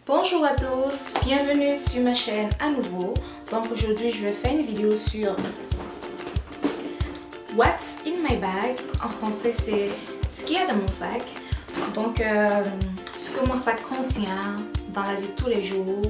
Bonjour à tous, bienvenue sur ma chaîne à nouveau. Donc aujourd'hui je vais faire une vidéo sur What's in my bag. En français c'est ce qu'il y a dans mon sac. Donc ce que mon sac contient dans la vie de tous les jours.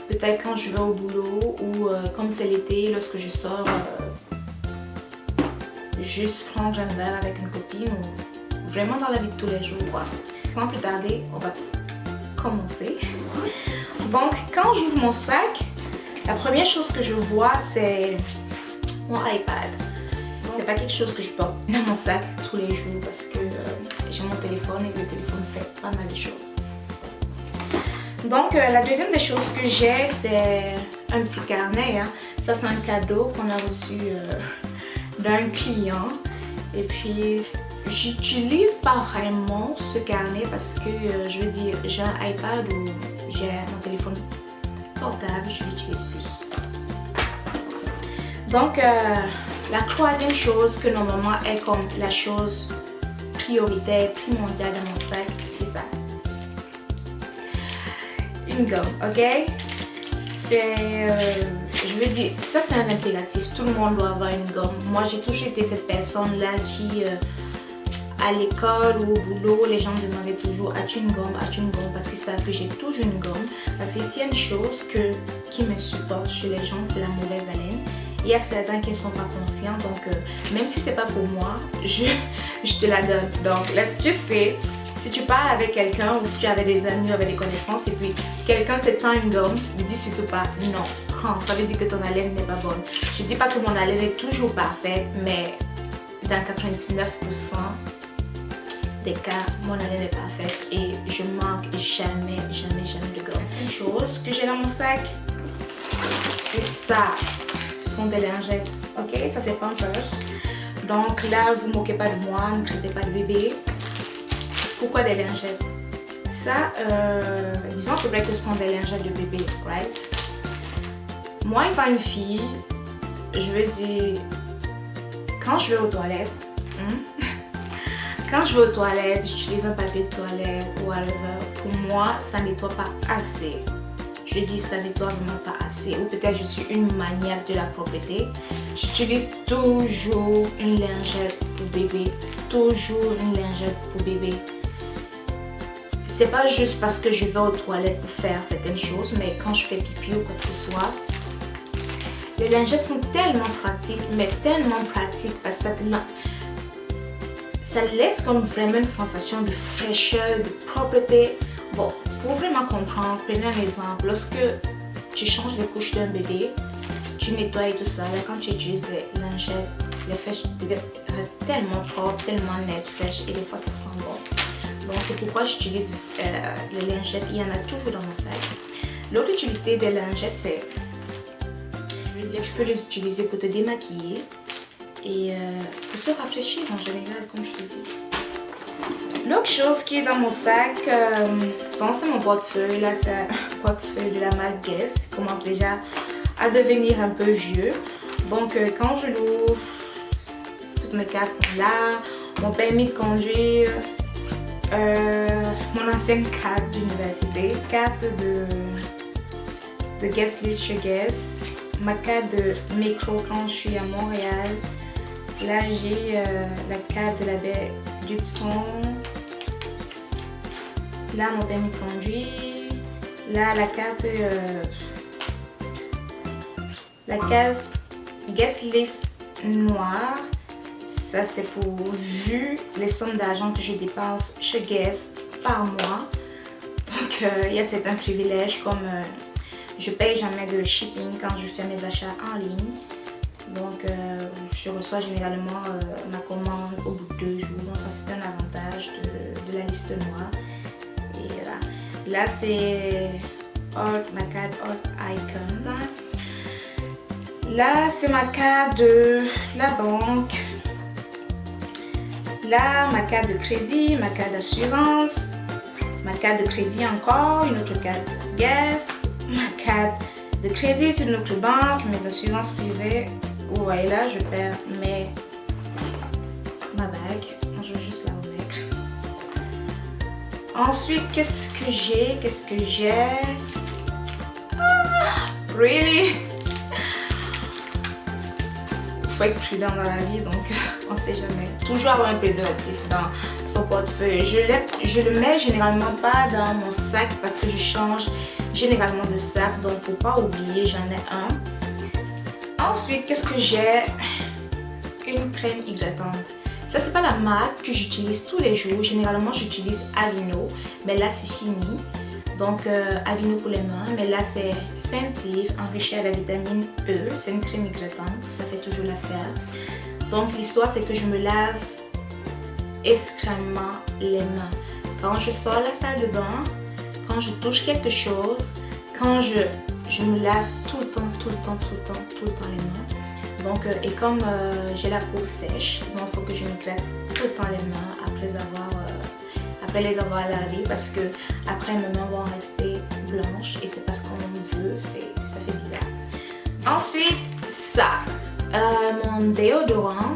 Peut-être quand je vais au boulot ou comme c'est l'été, lorsque je sors, juste prendre un verre avec une copine ou vraiment dans la vie de tous les jours quoi. Sans plus tarder, on va commencer. Donc quand j'ouvre mon sac, la première chose que je vois c'est mon iPad. C'est pas quelque chose que je porte dans mon sac tous les jours parce que j'ai mon téléphone et le téléphone fait pas mal de choses. Donc la deuxième des choses que j'ai c'est un petit carnet. Ça c'est un cadeau qu'on a reçu d'un client et puis j'utilise pas vraiment ce carnet parce que je veux dire j'ai un iPad ou j'ai mon téléphone portable, je l'utilise plus. Donc la troisième chose que normalement est comme la chose prioritaire, primordiale dans mon sac, c'est ça. Une gomme, ok? C'est, je veux dire, ça c'est un impératif, tout le monde doit avoir une gomme. Moi j'ai toujours été cette personne là qui à l'école ou au boulot, les gens me demandaient toujours as-tu une gomme, as-tu une gomme, parce qu'ils savent que j'ai toujours une gomme. Parce que s'il y a une chose qui me supporte chez les gens, c'est la mauvaise haleine. Il y a certains qui ne sont pas conscients, donc même si c'est pas pour moi, je te la donne. Donc let's just say, si tu parles avec quelqu'un ou si tu avais des amis ou avec des connaissances et puis quelqu'un te tend une gomme, ne dis surtout pas non, ça veut dire que ton haleine n'est pas bonne. Je dis pas que mon haleine est toujours parfaite, mais dans 99% des cas, mon haleine n'est pas faite et je manque jamais de gomme. Une chose que j'ai dans mon sac, c'est ça. Ce sont des lingettes. Ok, ça c'est Pampers. Donc là, vous ne moquez pas de moi, ne traitez pas de bébé. Pourquoi des lingettes? Ça, disons que ce sont des lingettes de bébé, right? Moi, étant une fille, je veux dire, quand je vais aux toilettes, quand je vais aux toilettes, j'utilise un papier de toilette ou whatever. Pour moi, ça nettoie pas assez. Je dis ça nettoie vraiment pas assez. Ou peut-être je suis une maniaque de la propreté. J'utilise toujours une lingette pour bébé. Toujours une lingette pour bébé. C'est pas juste parce que je vais aux toilettes pour faire certaines choses, mais quand je fais pipi ou quoi que ce soit, les lingettes sont tellement pratiques, mais tellement pratiques parce que ça laisse comme vraiment une sensation de fraîcheur, de propreté. Bon, pour vraiment comprendre, prenez un exemple. Lorsque tu changes les couches d'un bébé, tu nettoies et tout ça. Là, quand tu utilises les lingettes, les fesses restent tellement propres, tellement nettes, fraîches et des fois ça sent bon. Donc c'est pourquoi j'utilise les lingettes. Il y en a toujours dans mon sac. L'autre utilité des lingettes, c'est, je veux dire, tu peux les utiliser pour te démaquiller. Et pour se rafraîchir en général, comme je te dis. L'autre chose qui est dans mon sac, c'est mon portefeuille. Là, c'est un portefeuille de la marque Guess. Il commence déjà à devenir un peu vieux. Donc, quand je l'ouvre, toutes mes cartes sont là. Mon permis de conduire, mon ancienne carte d'université, carte de guest list chez Guess, ma carte de métro quand je suis à Montréal. Là, j'ai la carte de la baie d'Hudson. Là, mon permis de conduire. Là, la carte guest list noire. Ça, c'est pour vu les sommes d'argent que je dépense chez Guess par mois. Donc, il y a certains privilèges comme je paye jamais de shipping quand je fais mes achats en ligne. Donc, je reçois généralement ma commande au bout de 2 jours. Donc, ça, c'est un avantage de la liste noire. Et voilà. Là, c'est ma carte Art Icon. Là, c'est ma carte de la banque. Là, ma carte de crédit, ma carte d'assurance, ma carte de crédit encore, une autre carte Guess, ma carte de crédit d'une autre banque, mes assurances privées. Ouais, là, je perds ma bague. Je vais juste la remettre. Ensuite, qu'est-ce que j'ai? Really? Faut être prudent dans la vie, donc on sait jamais. Toujours avoir un préservatif dans son portefeuille. Je le mets généralement pas dans mon sac parce que je change généralement de sac, donc faut pas oublier, j'en ai un. Ensuite, qu'est-ce que j'ai? Une crème hydratante. Ça, c'est pas la marque que j'utilise tous les jours. Généralement, j'utilise Aveeno, mais là, c'est fini. Donc, Aveeno pour les mains, mais là, c'est Scentive, enrichi à la vitamine E. C'est une crème hydratante, ça fait toujours l'affaire. Donc, l'histoire, c'est que je me lave extrêmement les mains. Quand je sors de la salle de bain, quand je touche quelque chose, quand je me lave tout le temps les mains. Donc, et comme j'ai la peau sèche, donc il faut que je me gratte tout le temps les mains après les avoir lavées parce que après mes mains vont rester blanches et c'est parce qu'on veut, ça fait bizarre. Ensuite, ça, mon déodorant,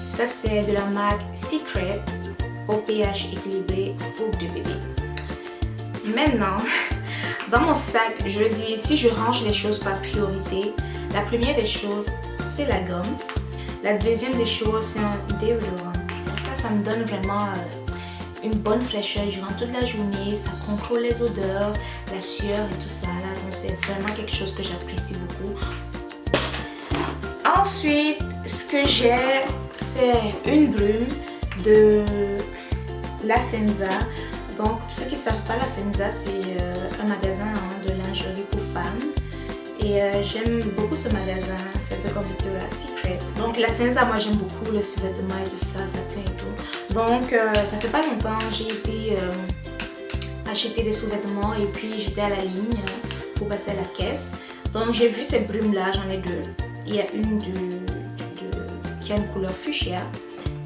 ça c'est de la marque Secret au pH équilibré pour de bébé. Maintenant, dans mon sac, je dis si je range les choses par priorité, la première des choses, c'est la gomme. La deuxième des choses, c'est un déodorant. Ça me donne vraiment une bonne fraîcheur durant toute la journée. Ça contrôle les odeurs, la sueur et tout ça. Là. Donc, c'est vraiment quelque chose que j'apprécie beaucoup. Ensuite, ce que j'ai, c'est une brume de La Senza. Donc, pour ceux qui ne savent pas, La Senza, c'est un magasin de lingerie pour femmes. Et j'aime beaucoup ce magasin, c'est un peu comme Victoria's Secret. Donc la Senza, moi j'aime beaucoup le sous-vêtement et tout ça, ça tient et tout. Donc ça fait pas longtemps, j'ai été acheter des sous-vêtements et puis j'étais à la ligne pour passer à la caisse. Donc j'ai vu ces brumes là, j'en ai deux. Il y a une qui a une couleur fuchsia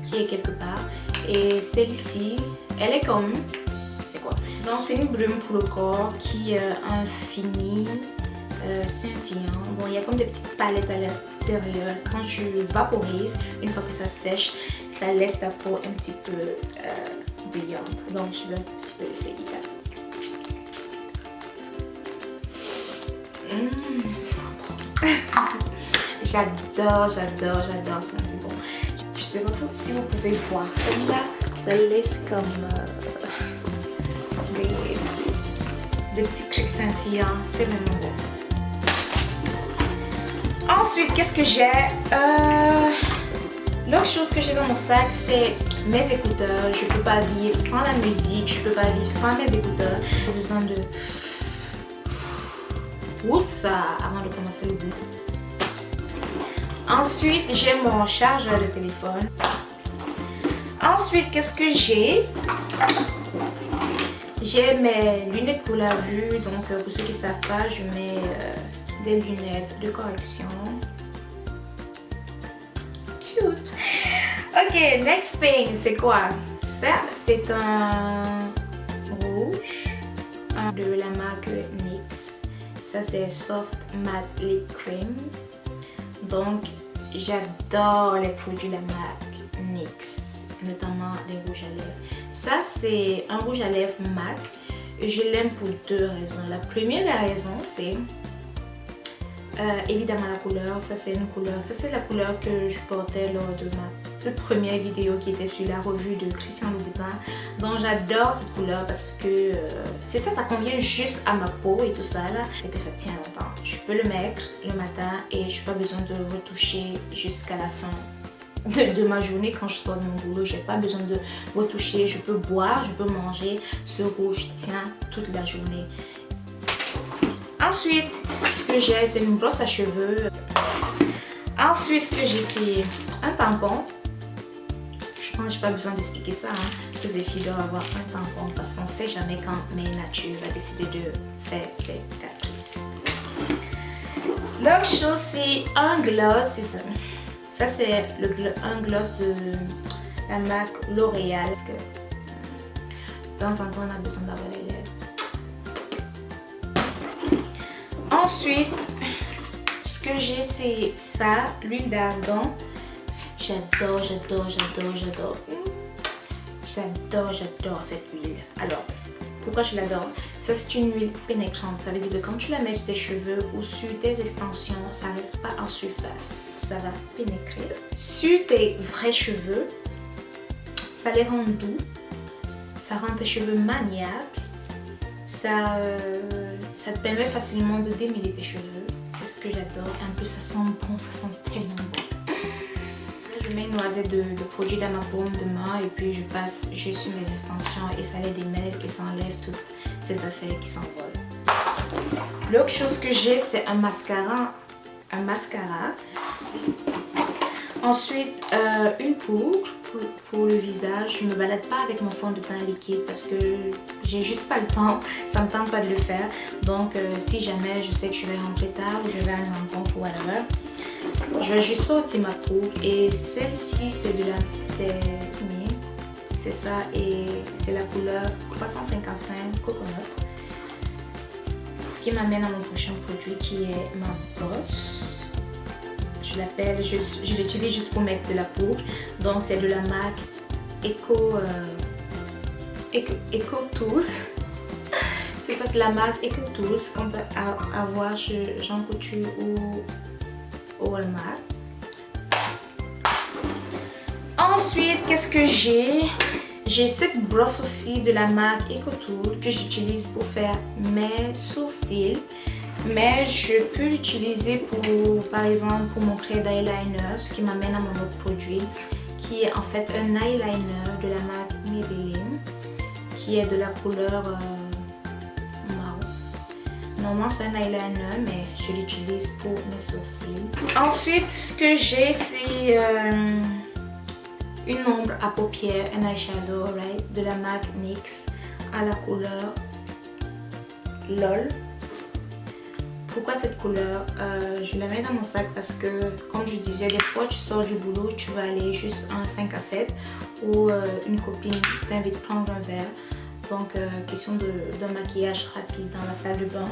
qui est quelque part. Et celle-ci, elle est comme, c'est quoi? Donc c'est une brume pour le corps qui a un fini scintillant. Bon, il y a comme des petites palettes à l'intérieur. Quand tu vaporises, une fois que ça sèche, ça laisse ta peau un petit peu brillante. Donc je vais un petit peu l'essayer là. Ça sent bon. J'adore, ça dit bon. Je sais pas si vous pouvez le voir. Comme là, ça laisse comme des petits trucs scintillants. C'est vraiment bon. Ensuite, qu'est-ce que j'ai? L'autre chose que j'ai dans mon sac, c'est mes écouteurs. Je peux pas vivre sans la musique, je peux pas vivre sans mes écouteurs. J'ai besoin de ça avant de commencer le boulot. Ensuite, j'ai mon chargeur de téléphone. Ensuite, qu'est-ce que j'ai? J'ai mes lunettes pour la vue. Donc, pour ceux qui ne savent pas, je mets des lunettes de correction. Cute. Ok, next thing, c'est quoi? Ça, c'est un rouge de la marque NYX. Ça, c'est Soft Matte Lip Cream. Donc, j'adore les produits de la marque NYX, notamment les rouges à lèvres. Ça, c'est un rouge à lèvres mat. Je l'aime pour deux raisons. La première raison, c'est évidemment la couleur. Ça, c'est une couleur. Ça, c'est la couleur que je portais lors de ma toute première vidéo qui était sur la revue de Christian Louboutin. Donc, j'adore cette couleur parce que c'est ça, ça convient juste à ma peau et tout ça là. C'est que ça tient longtemps. Je peux le mettre le matin et je n'ai pas besoin de retoucher jusqu'à la fin de ma journée. Quand je sors de mon boulot, j'ai pas besoin de retoucher. Je peux boire, je peux manger. Ce rouge tient toute la journée. Ensuite, ce que j'ai, c'est une brosse à cheveux. Ensuite, ce que j'ai, c'est un tampon. Je pense que j'ai pas besoin d'expliquer ça. Toutes les filles doivent avoir un tampon parce qu'on sait jamais quand Mère Nature va décider de faire ses caprices. L'autre chose, c'est un gloss. Ça, c'est un gloss de la marque L'Oréal. Parce que de temps en temps, on a besoin d'avoir les lèvres. Ensuite, ce que j'ai, c'est ça, l'huile d'argan. J'adore cette huile. Alors, pourquoi je l'adore? Ça, c'est une huile pénétrante. Ça veut dire que quand tu la mets sur tes cheveux ou sur tes extensions, ça ne reste pas en surface. Ça va pénétrer. Sur tes vrais cheveux, ça les rend doux. Ça rend tes cheveux maniables. Ça te permet facilement de démêler tes cheveux. C'est ce que j'adore. Et en plus, ça sent bon. Ça sent tellement bon. Je mets une noisette de produit dans ma paume de main et puis je passe juste sur mes extensions et ça les démêle et ça enlève toutes ces affaires qui s'envolent. L'autre chose que j'ai, c'est un mascara. Ensuite, une poudre pour le visage. Je ne me balade pas avec mon fond de teint liquide parce que j'ai juste pas le temps. Ça me tente pas de le faire. Donc, si jamais je sais que je vais rentrer tard ou je vais à une rencontre ou whatever, je vais juste sortir ma poudre. Et celle-ci, c'est ça et c'est la couleur 355 Coconut. Ce qui m'amène à mon prochain produit qui est ma brosse. Je l'utilise juste pour mettre de la poudre. Donc c'est de la marque Eco Tools. C'est ça, c'est la marque Eco Tools qu'on peut avoir chez Jean Coutu ou au Walmart. Ensuite, qu'est-ce que j'ai? J'ai cette brosse aussi de la marque Eco Tools que j'utilise pour faire mes sourcils. Mais je peux l'utiliser par exemple, pour mon trait d'eyeliner, ce qui m'amène à mon autre produit, qui est en fait un eyeliner de la marque Maybelline, qui est de la couleur marron. Normalement, c'est un eyeliner, mais je l'utilise pour mes sourcils. Ensuite, ce que j'ai, c'est une ombre à paupières, un eyeshadow, right, de la marque NYX à la couleur LOL. Pourquoi cette couleur? Je la mets dans mon sac parce que, comme je disais, des fois tu sors du boulot, tu vas aller juste un 5 à 7 ou une copine t'invite à prendre un verre. Donc, question d'un maquillage rapide dans la salle de bain.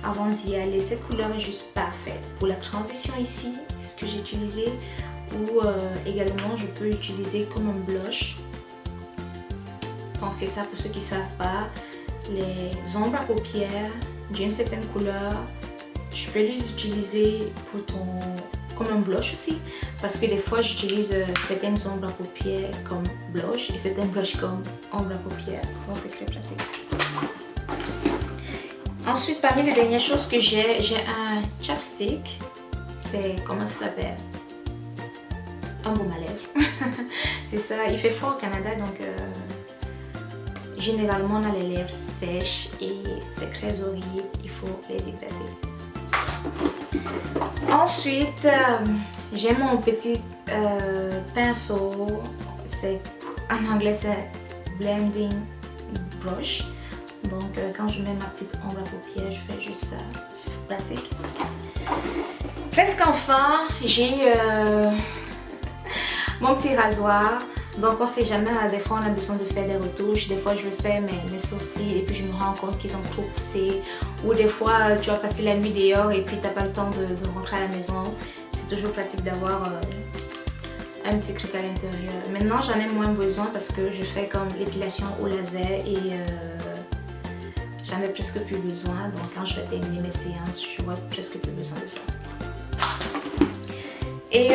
Avant d'y aller, cette couleur est juste parfaite. Pour la transition ici, c'est ce que j'ai utilisé. Ou également, je peux l'utiliser comme un blush. Donc, c'est ça pour ceux qui ne savent pas. Les ombres à paupières d'une certaine couleur, je peux les utiliser comme un blush aussi, parce que des fois j'utilise certaines ombres à paupières comme blush et certaines blushs comme ombre à paupières. Donc c'est très pratique. Ensuite, parmi les dernières choses que j'ai un chapstick. C'est, comment ça s'appelle? Un baume à lèvres. C'est ça, il fait froid au Canada, donc généralement on a les lèvres sèches et c'est très horrible, il faut les hydrater. Ensuite, j'ai mon petit pinceau, en anglais c'est blending brush. Donc quand je mets ma petite ombre à paupières, je fais juste ça, c'est pratique. Presque enfin, j'ai mon petit rasoir. Donc on sait jamais, des fois on a besoin de faire des retouches, des fois je veux faire mes sourcils et puis je me rends compte qu'ils sont trop poussés, ou des fois tu vas passer la nuit dehors et puis t'as pas le temps de rentrer à la maison. C'est toujours pratique d'avoir un petit truc à l'intérieur. Maintenant j'en ai moins besoin parce que je fais comme l'épilation au laser et j'en ai presque plus besoin. Donc quand je vais terminer mes séances, je vois presque plus besoin de ça. Et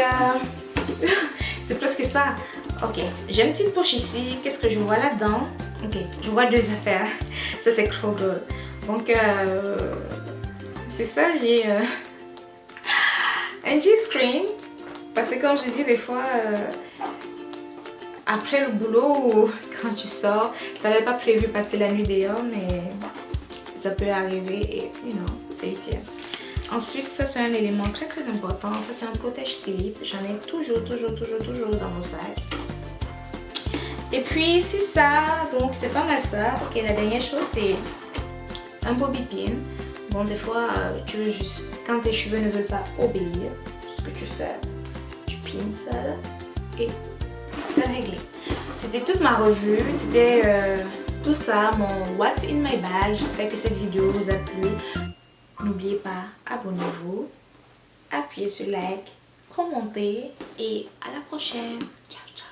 c'est presque ça. Ok, j'ai une petite poche ici. Qu'est-ce que je vois là-dedans? Ok, je vois deux affaires. Ça, c'est trop drôle. Donc, c'est ça, j'ai un G-screen. Parce que comme je dis, des fois, après le boulot ou quand tu sors, tu n'avais pas prévu passer la nuit dehors, mais ça peut arriver et, c'est utile. Ensuite, ça c'est un élément très très important. Ça c'est un protège-slip. J'en ai toujours dans mon sac. Et puis c'est ça, donc c'est pas mal ça. Ok, la dernière chose c'est un bobby pin. Bon, des fois tu veux juste, quand tes cheveux ne veulent pas obéir, ce que tu fais, tu pines ça là, et c'est réglé. C'était toute ma revue, c'était tout ça, mon What's in my bag. J'espère que cette vidéo vous a plu. N'oubliez pas, abonnez-vous, appuyez sur like, commentez et à la prochaine. Ciao, ciao.